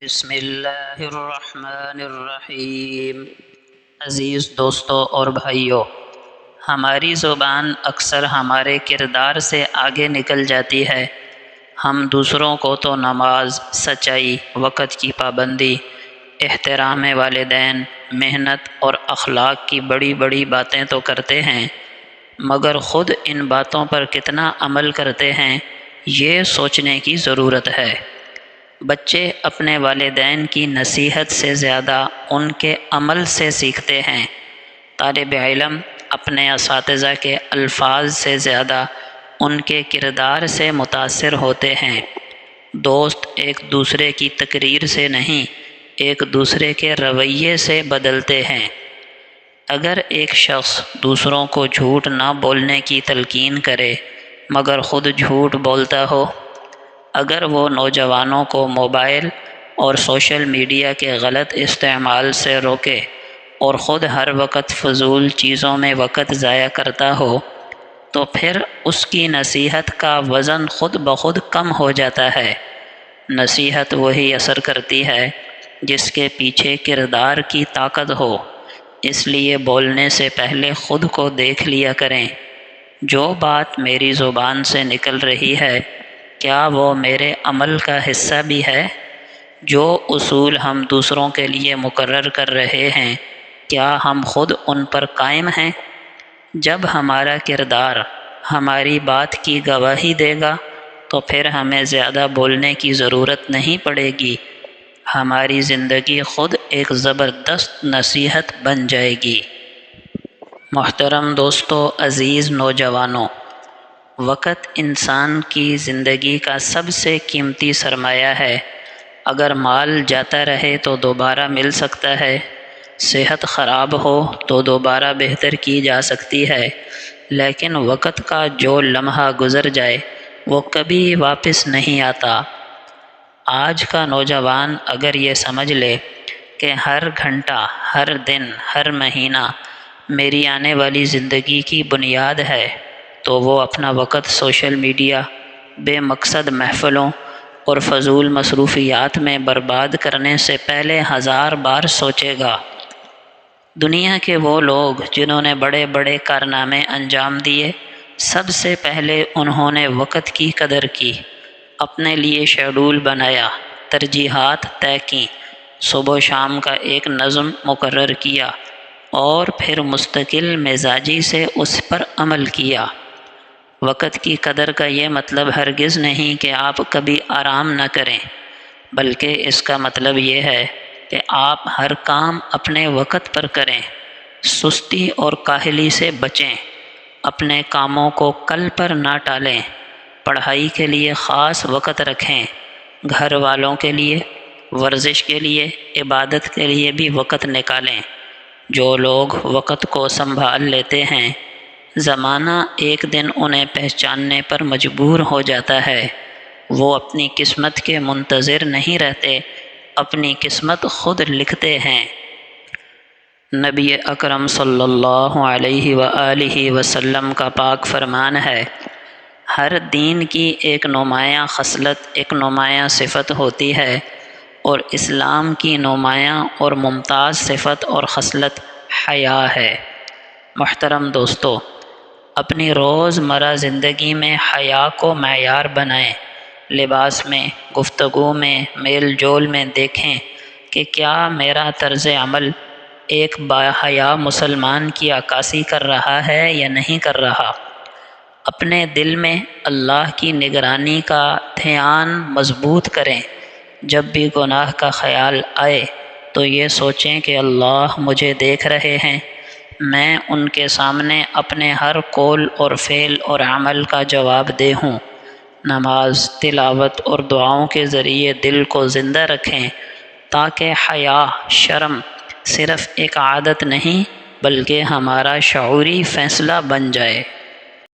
بسم اللہ الرحمن الرحیم۔ عزیز دوستوں اور بھائیوں، ہماری زبان اکثر ہمارے کردار سے آگے نکل جاتی ہے۔ ہم دوسروں کو تو نماز، سچائی، وقت کی پابندی، احترام والدین، محنت اور اخلاق کی بڑی بڑی باتیں تو کرتے ہیں، مگر خود ان باتوں پر کتنا عمل کرتے ہیں، یہ سوچنے کی ضرورت ہے۔ بچے اپنے والدین کی نصیحت سے زیادہ ان کے عمل سے سیکھتے ہیں۔ طالب علم اپنے اساتذہ کے الفاظ سے زیادہ ان کے کردار سے متاثر ہوتے ہیں۔ دوست ایک دوسرے کی تقریر سے نہیں، ایک دوسرے کے رویے سے بدلتے ہیں۔ اگر ایک شخص دوسروں کو جھوٹ نہ بولنے کی تلقین کرے مگر خود جھوٹ بولتا ہو، اگر وہ نوجوانوں کو موبائل اور سوشل میڈیا کے غلط استعمال سے روکے اور خود ہر وقت فضول چیزوں میں وقت ضائع کرتا ہو، تو پھر اس کی نصیحت کا وزن خود بخود کم ہو جاتا ہے۔ نصیحت وہی اثر کرتی ہے جس کے پیچھے کردار کی طاقت ہو۔ اس لیے بولنے سے پہلے خود کو دیکھ لیا کریں، جو بات میری زبان سے نکل رہی ہے کیا وہ میرے عمل کا حصہ بھی ہے؟ جو اصول ہم دوسروں کے لیے مقرر کر رہے ہیں، کیا ہم خود ان پر قائم ہیں؟ جب ہمارا کردار ہماری بات کی گواہی دے گا تو پھر ہمیں زیادہ بولنے کی ضرورت نہیں پڑے گی۔ ہماری زندگی خود ایک زبردست نصیحت بن جائے گی۔ محترم دوستو، عزیز نوجوانوں، وقت انسان کی زندگی کا سب سے قیمتی سرمایہ ہے۔ اگر مال جاتا رہے تو دوبارہ مل سکتا ہے، صحت خراب ہو تو دوبارہ بہتر کی جا سکتی ہے، لیکن وقت کا جو لمحہ گزر جائے وہ کبھی واپس نہیں آتا۔ آج کا نوجوان اگر یہ سمجھ لے کہ ہر گھنٹہ، ہر دن، ہر مہینہ میری آنے والی زندگی کی بنیاد ہے، تو وہ اپنا وقت سوشل میڈیا، بے مقصد محفلوں اور فضول مصروفیات میں برباد کرنے سے پہلے 1000 بار سوچے گا۔ دنیا کے وہ لوگ جنہوں نے بڑے بڑے کارنامے انجام دیے، سب سے پہلے انہوں نے وقت کی قدر کی، اپنے لیے شیڈول بنایا، ترجیحات طے کیں، صبح و شام کا ایک نظم مقرر کیا اور پھر مستقل مزاجی سے اس پر عمل کیا۔ وقت کی قدر کا یہ مطلب ہرگز نہیں کہ آپ کبھی آرام نہ کریں، بلکہ اس کا مطلب یہ ہے کہ آپ ہر کام اپنے وقت پر کریں، سستی اور کاہلی سے بچیں، اپنے کاموں کو کل پر نہ ٹالیں، پڑھائی کے لیے خاص وقت رکھیں، گھر والوں کے لیے، ورزش کے لیے، عبادت کے لیے بھی وقت نکالیں۔ جو لوگ وقت کو سنبھال لیتے ہیں، زمانہ ایک دن انہیں پہچاننے پر مجبور ہو جاتا ہے۔ وہ اپنی قسمت کے منتظر نہیں رہتے، اپنی قسمت خود لکھتے ہیں۔ نبی اکرم صلی اللہ علیہ وآلہ وسلم کا پاک فرمان ہے، ہر دین کی ایک نمایاں خصلت، ایک نمایاں صفت ہوتی ہے، اور اسلام کی نمایاں اور ممتاز صفت اور خصلت حیا ہے۔ محترم دوستو، اپنی روزمرہ زندگی میں حیا کو معیار بنائیں۔ لباس میں، گفتگو میں، میل جول میں دیکھیں کہ کیا میرا طرز عمل ایک باحیا مسلمان کی عکاسی کر رہا ہے یا نہیں کر رہا۔ اپنے دل میں اللہ کی نگرانی کا دھیان مضبوط کریں۔ جب بھی گناہ کا خیال آئے تو یہ سوچیں کہ اللہ مجھے دیکھ رہے ہیں، میں ان کے سامنے اپنے ہر قول اور فعل اور عمل کا جواب دہ ہوں۔ نماز، تلاوت اور دعاؤں کے ذریعے دل کو زندہ رکھیں تاکہ حیا، شرم صرف ایک عادت نہیں بلکہ ہمارا شعوری فیصلہ بن جائے۔